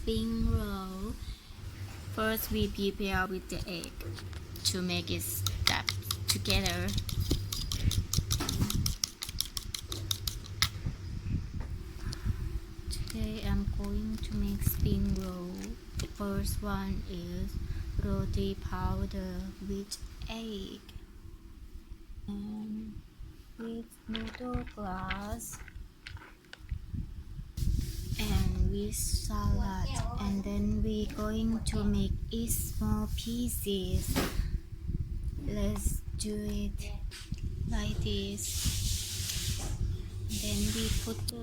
spring roll. First we prepare with the egg to make it stuck together. Today I'm going to make spring roll. The first one is roti powder with egg and with noodle glass and with salad, and then we're going to make it small pieces. Let's do it like this. Then we put the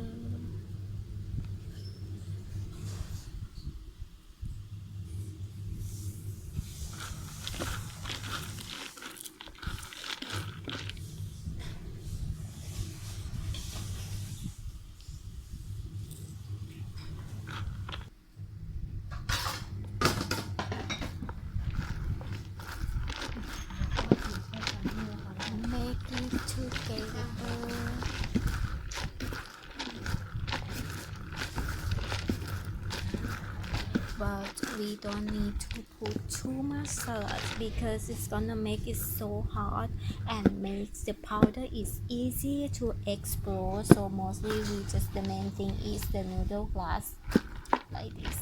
make it together. But we don't need to put too much salad because it's gonna make it so hard and makes the powder is easy to explode. So mostly we just, the main thing is the noodle glass like this.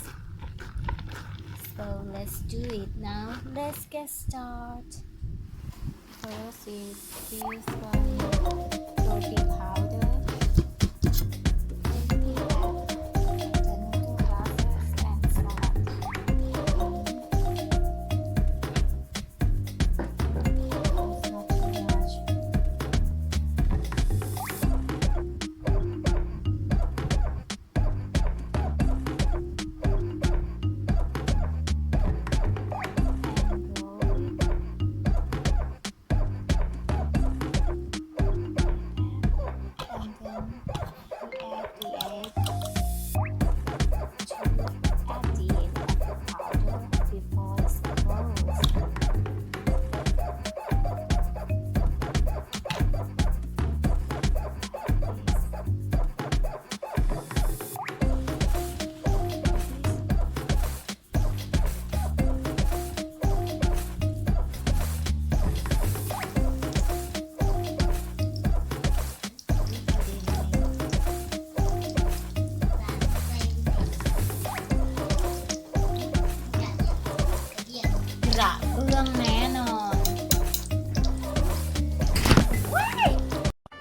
So let's do it now. Let's get started. First is this one, roti powder. Then we add the noodle glasses and salad. It's not too much. And roll it. And then we add the egg at the end of the powder before it explodes.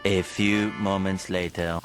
A few moments later.